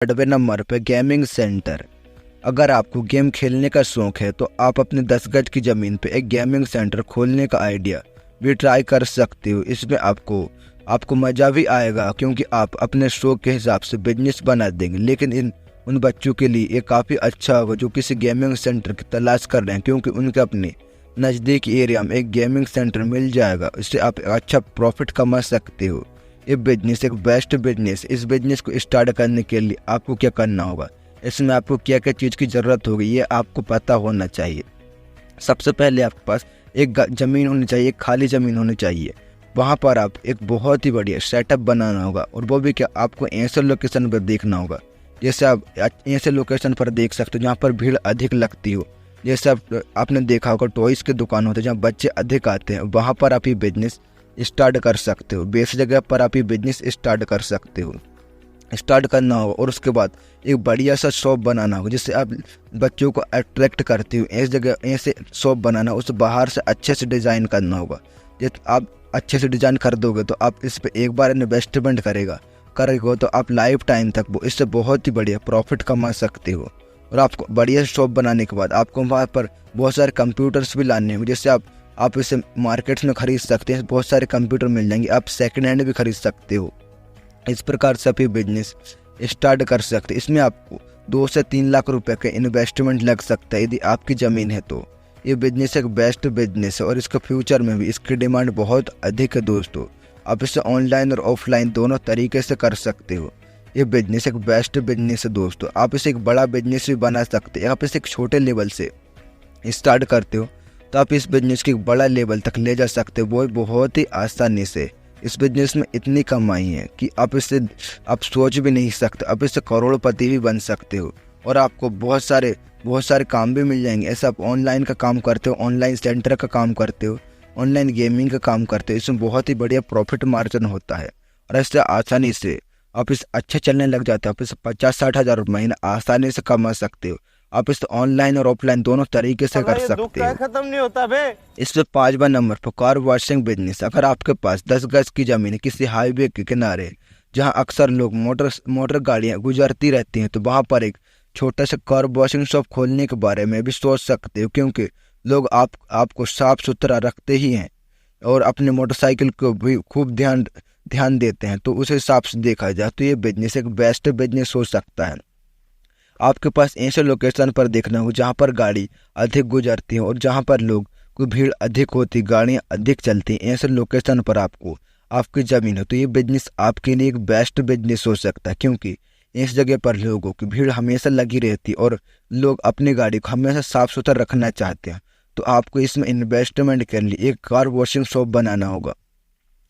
8वें number पे gaming centre. अगर आपको गेम खेलने का शौक है तो आप अपने 10 गज की ज़मीन पे एक गेमिंग सेंटर खोलने का आइडिया भी ट्राई कर सकते हो। इसमें आपको मज़ा भी आएगा क्योंकि आप अपने शौक के हिसाब से बिजनेस बना देंगे। लेकिन उन बच्चों के लिए ये काफ़ी अच्छा होगा जो किसी गेमिंग सेंटर की तलाश कर रहे हैं, क्योंकि उनके अपने नज़दीक एरिया में एक गेमिंग सेंटर मिल जाएगा। इससे आप अच्छा प्रॉफिट कमा सकते हो। ये बिजनेस एक बेस्ट बिजनेस। इस बिजनेस को स्टार्ट करने के लिए आपको क्या करना होगा, इसमें आपको क्या क्या चीज़ की ज़रूरत होगी, ये आपको पता होना चाहिए। सबसे पहले आपके पास एक ज़मीन होनी चाहिए, एक खाली ज़मीन होनी चाहिए। वहाँ पर आप एक बहुत ही बढ़िया सेटअप बनाना होगा, और वो भी क्या, आपको ऐसे लोकेशन पर देखना होगा जैसे आप ऐसे लोकेशन पर देख सकते हो जहाँ पर भीड़ अधिक लगती हो। जैसे आपने देखा होगा टॉयज़ की दुकान होती है जहाँ बच्चे अधिक आते हैं, वहाँ पर आप ये बिजनेस स्टार्ट कर सकते हो। बेस जगह पर आप ये बिजनेस स्टार्ट कर सकते हो। स्टार्ट करना होगा और उसके बाद एक बढ़िया सा शॉप बनाना होगा जिससे आप बच्चों को अट्रैक्ट करते हो। ऐसी जगह ऐसे शॉप बनाना, उसे बाहर से अच्छे से डिज़ाइन करना होगा। जब आप अच्छे से डिज़ाइन कर दोगे तो आप इस पर एक बार इन्वेस्टमेंट करेगा तो आप लाइफ टाइम तक वो इससे बहुत ही बढ़िया प्रॉफिट कमा सकते हो। और आपको बढ़िया शॉप बनाने के बाद आपको वहाँ पर बहुत सारे कंप्यूटर्स भी लाने होंगे, जिससे आप इसे मार्केट्स में खरीद सकते हैं। बहुत सारे कंप्यूटर मिल जाएंगे, आप सेकंड हैंड भी खरीद सकते हो। इस प्रकार से आप ये बिजनेस स्टार्ट कर सकते हैं। इसमें आपको 2 से 3 लाख रुपए का इन्वेस्टमेंट लग सकता है यदि आपकी ज़मीन है तो। ये बिजनेस एक बेस्ट बिजनेस है और इसका फ्यूचर में भी इसकी डिमांड बहुत अधिक है दोस्तों। आप इसे ऑनलाइन और ऑफलाइन दोनों तरीके से कर सकते हो। ये बिजनेस एक बेस्ट बिजनेस है दोस्तों। आप इसे एक बड़ा बिजनेस भी बना सकते हैं। आप इसे एक छोटे लेवल से स्टार्ट करते हो तो आप इस बिजनेस को एक बड़ा लेवल तक ले जा सकते हो, वो बहुत ही आसानी से। इस बिजनेस में इतनी कमाई है कि आप सोच भी नहीं सकते। आप इससे करोड़पति भी बन सकते हो और आपको बहुत सारे काम भी मिल जाएंगे। ऐसा आप ऑनलाइन का काम करते हो, ऑनलाइन सेंटर का काम करते हो, ऑनलाइन गेमिंग का काम करते हो, इसमें बहुत ही बढ़िया प्रॉफिट मार्जिन होता है। और ऐसे आसानी से आप इस अच्छे चलने लग जाते हो। आप इसे 50-60 हज़ार महीना आसानी से कमा सकते हो। आप इसे ऑनलाइन और ऑफलाइन दोनों तरीके से कर सकते हो। खत्म नहीं होता बे। इसमें 5वां नंबर पर कार वॉशिंग बिजनेस। अगर आपके पास 10 गज की जमीन है किसी हाईवे के किनारे जहां अक्सर लोग मोटर गाड़ियां गुजरती रहती हैं, तो वहां पर एक छोटा सा कार वॉशिंग शॉप खोलने के बारे में भी सोच सकते हो, क्योंकि लोग आपको साफ सुथरा रखते ही हैं और अपने मोटरसाइकिल को भी खूब ध्यान देते हैं। तो उस हिसाब से देखा जाए तो ये बिजनेस एक बेस्ट बिजनेस हो सकता है। आपके पास ऐसे लोकेशन पर देखना हो जहाँ पर गाड़ी अधिक गुजरती है और जहाँ पर लोग को भीड़ अधिक होती, गाड़ियाँ अधिक चलती हैं। ऐसे लोकेशन पर आपकी ज़मीन है तो ये बिजनेस आपके लिए एक बेस्ट बिजनेस हो सकता है, क्योंकि इस जगह पर लोगों की भीड़ हमेशा लगी रहती और लोग अपनी गाड़ी को हमेशा साफ सुथरा रखना चाहते हैं। तो आपको इसमें इन्वेस्टमेंट के लिए एक कार वॉशिंग शॉप बनाना होगा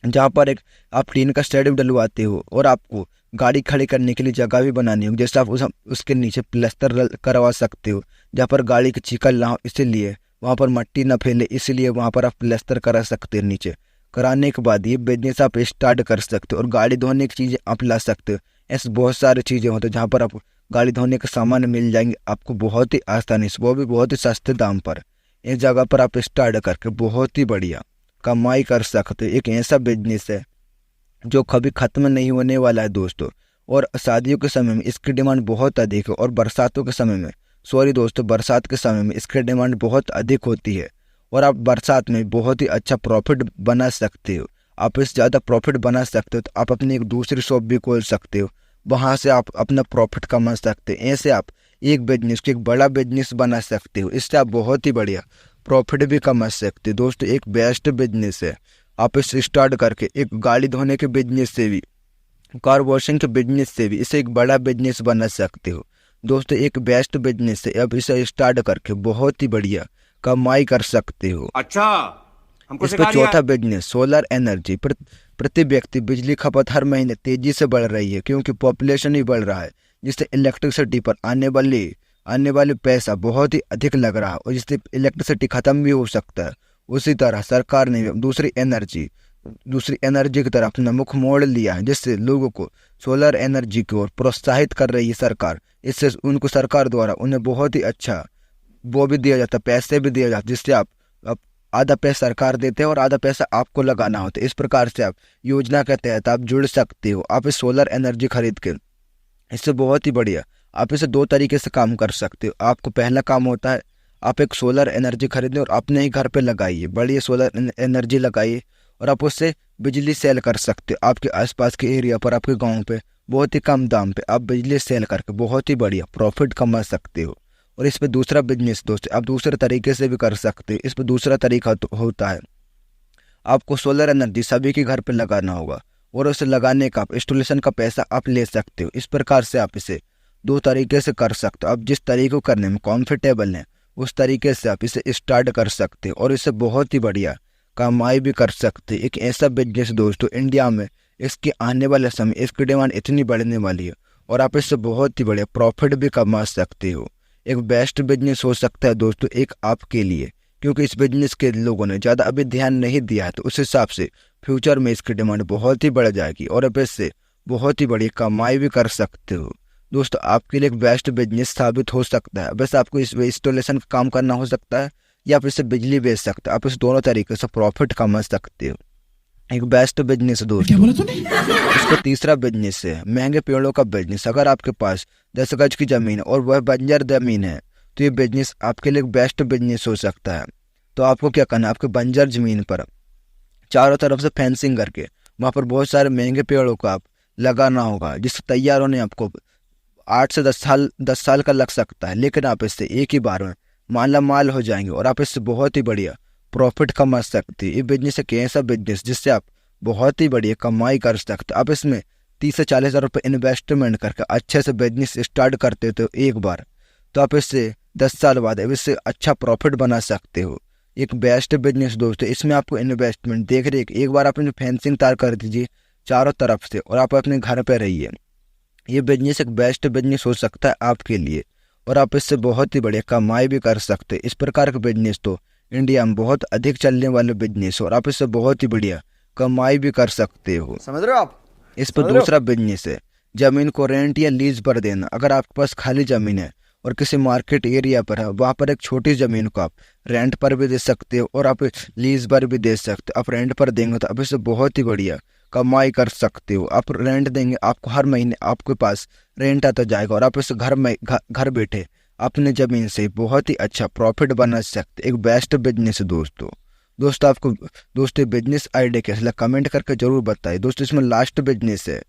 जहाँ पर एक आप टीन का शेड डलवाते हो और आपको गाड़ी खड़ी करने के लिए जगह भी बनानी होगी। जैसे आप उसके नीचे प्लास्टर करवा सकते हो जहाँ पर गाड़ी की चिकन ना हो, इसीलिए वहाँ पर मट्टी ना फैले, इसलिए वहाँ पर आप प्लास्टर करा सकते हो। नीचे कराने के बाद ये बिजनेस आप स्टार्ट कर सकते हो और गाड़ी धोने की चीज़ें आप ला सकते हो। ऐसे बहुत सारी चीज़ें होती हैं जहाँ पर आप गाड़ी धोने के सामान मिल जाएंगे आपको बहुत ही आसानी से, वो भी बहुत ही सस्ते दाम पर। इस जगह पर आप स्टार्ट करके बहुत ही बढ़िया कमाई कर सकते हो। एक ऐसा बिजनेस है जो कभी ख़त्म नहीं होने वाला है दोस्तों। और शादियों के समय में इसकी डिमांड बहुत अधिक है और बरसात के समय में इसकी डिमांड बहुत अधिक होती है और आप बरसात में बहुत ही अच्छा प्रॉफिट बना सकते हो। आप इससे ज़्यादा प्रॉफिट बना सकते हो तो आप अपनी एक दूसरी शॉप भी खोल सकते हो, वहाँ से आप अपना प्रॉफिट कमा सकते हो। ऐसे आप एक बिजनेस को एक बड़ा बिजनेस बना सकते हो। इससे आप बहुत ही बढ़िया प्रॉफिट भी कमा सकते हो दोस्तों। एक बेस्ट बिजनेस है। आप इसे स्टार्ट करके एक गाड़ी धोने के बिजनेस से भी, कार वॉशिंग के बिजनेस से भी इसे एक बड़ा बिजनेस बना सकते हो दोस्तों। एक बेस्ट बिजनेस है। अब इसे स्टार्ट करके बहुत ही बढ़िया कमाई कर सकते हो। अच्छा, हमको इस पे सिखा दिया। चौथा बिजनेस सोलर एनर्जी। प्रति व्यक्ति बिजली खपत हर महीने तेजी से बढ़ रही है क्योंकि पॉपुलेशन ही बढ़ रहा है, जिससे इलेक्ट्रिसिटी पर आने वाले पैसा बहुत ही अधिक लग रहा है और जिससे इलेक्ट्रिसिटी खत्म भी हो सकता है। उसी तरह सरकार ने दूसरी एनर्जी की तरफ अपना मुख मोड़ लिया है, जिससे लोगों को सोलर एनर्जी की ओर प्रोत्साहित कर रही है सरकार। इससे उनको सरकार द्वारा उन्हें बहुत ही अच्छा वो भी दिया जाता है, पैसे भी दिया जाता है, जिससे आप आधा पैसा सरकार देते हैं और आधा पैसा आपको लगाना होता है। इस प्रकार से आप योजना के तहत आप जुड़ सकते हो। आप इस सोलर एनर्जी खरीद के इससे बहुत ही बढ़िया आप इसे दो तरीके से काम कर सकते हो। आपको पहला काम होता है आप एक सोलर एनर्जी खरीदें और अपने ही घर पे लगाइए, बढ़िया सोलर एनर्जी लगाइए और आप उससे बिजली सेल कर सकते हो। आपके आसपास के एरिया पर, आपके गांव पे बहुत ही कम दाम पे आप बिजली सेल करके बहुत ही बढ़िया प्रॉफिट कमा सकते हो। और इस पे दूसरा बिजनेस दोस्त आप दूसरे तरीके से भी कर सकते हो। इस पे दूसरा तरीका होता है आपको सोलर एनर्जी सभी के घर पे लगाना होगा और उसे लगाने का इंस्टॉलेशन का पैसा आप ले सकते हो। इस प्रकार से आप इसे दो तरीके से कर सकते हो। आप जिस तरीके को करने में कंफर्टेबल हैं उस तरीके से आप इसे स्टार्ट कर सकते हो और इसे बहुत ही बढ़िया कमाई भी कर सकते हैं। एक ऐसा बिजनेस दोस्तों इंडिया में इसके आने वाले समय इसकी डिमांड इतनी बढ़ने वाली है और आप इससे बहुत ही बढ़िया प्रॉफिट भी कमा सकते हो। एक बेस्ट बिजनेस हो सकता है दोस्तों एक आपके लिए, क्योंकि इस बिजनेस के लोगों ने ज़्यादा अभी ध्यान नहीं दिया है, तो उस हिसाब से फ्यूचर में इसकी डिमांड बहुत ही बढ़ जाएगी और आप इससे बहुत ही बड़ी कमाई भी कर सकते हो। दोस्तों आपके लिए एक बेस्ट बिजनेस साबित हो सकता है। बस आपको इस इंस्टॉलेशन का काम करना हो सकता है या आप इससे बिजली बेच सकते हो। आप इस दोनों तरीके से प्रॉफिट कमा सकते हो। एक बेस्ट बिजनेस दोस्तों। इसका तीसरा बिजनेस है महंगे पेड़ों का बिजनेस। अगर आपके पास 10 गज की जमीन है और वह बंजर जमीन है तो ये बिजनेस आपके लिए एक बेस्ट बिजनेस हो सकता है। तो आपको क्या करना है, आपके बंजर जमीन पर चारों तरफ से फेंसिंग करके वहाँ पर बहुत सारे महंगे पेड़ों को आप लगाना होगा, जिससे तैयार होने आपको 8 से 10 साल का लग सकता है। लेकिन आप इससे एक ही बार में माला माल हो जाएंगे और आप इससे बहुत ही बढ़िया प्रॉफिट कमा सकते हैं। ये बिजनेस एक ऐसा बिजनेस जिससे आप बहुत ही बढ़िया कमाई कर सकते हैं। आप इसमें 30 से 40 हज़ार रुपये इन्वेस्टमेंट करके अच्छे से बिजनेस स्टार्ट करते हो एक बार, तो आप इससे 10 साल बाद इससे अच्छा प्रॉफिट बना सकते हो। एक बेस्ट बिजनेस दोस्तों। इसमें आपको इन्वेस्टमेंट देख रेख एक बार आपने फेंसिंग तार कर दीजिए चारों तरफ से और आप अपने घर पे रहिए। ये बिजनेस एक बेस्ट बिजनेस हो सकता है आपके लिए और आप इससे बहुत ही बढ़िया कमाई भी कर सकते हैं। इस प्रकार का बिजनेस तो इंडिया में बहुत अधिक चलने वाले बिजनेस और आप इससे बहुत ही बढ़िया कमाई भी कर सकते हो। समझ रहे हो आप? इस पर दूसरा बिजनेस है जमीन को रेंट या लीज पर देना। अगर आपके पास खाली जमीन है और किसी मार्केट एरिया पर है, वहाँ पर एक छोटी जमीन को आप रेंट पर भी दे सकते हो और आप लीज पर भी दे सकते हो। आप रेंट पर देंगे तो आप इससे बहुत ही बढ़िया कमाई कर सकते हो। आप रेंट देंगे, आपको हर महीने आपके पास रेंट आता जाएगा और आप इस घर बैठे अपने जमीन से बहुत ही अच्छा प्रॉफिट बना सकते। एक बेस्ट बिजनेस है दोस्तों आपको दोस्तों बिजनेस आइडिया कैसा लगा कमेंट करके जरूर बताइए। दोस्तों इसमें लास्ट बिजनेस है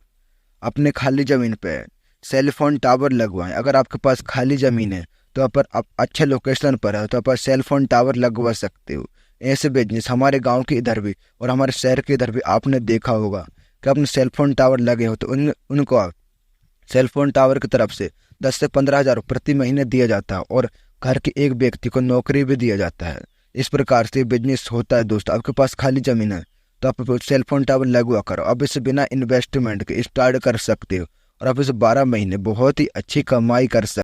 अपने खाली जमीन पे सेल फोन टावर लगवाएं। अगर आपके पास खाली जमीन है तो आप अच्छे लोकेशन पर है तो आप सेल फोन टावर लगवा सकते हो। ऐसे बिजनेस हमारे गांव के इधर भी और हमारे शहर के इधर भी आपने देखा होगा कि अपने सेल फोन टावर लगे हो तो उनको आप सेल फोन टावर की तरफ से 10 से 15 हज़ार प्रति महीने दिया जाता है और घर के एक व्यक्ति को नौकरी भी दिया जाता है। इस प्रकार से बिजनेस होता है दोस्तों। आपके पास खाली जमीन है तो आप सेल फोन टावर लगवा करो। अब इसे बिना इन्वेस्टमेंट के स्टार्ट कर सकते हो और आप इसे 12 महीने बहुत ही अच्छी कमाई कर सकते हो।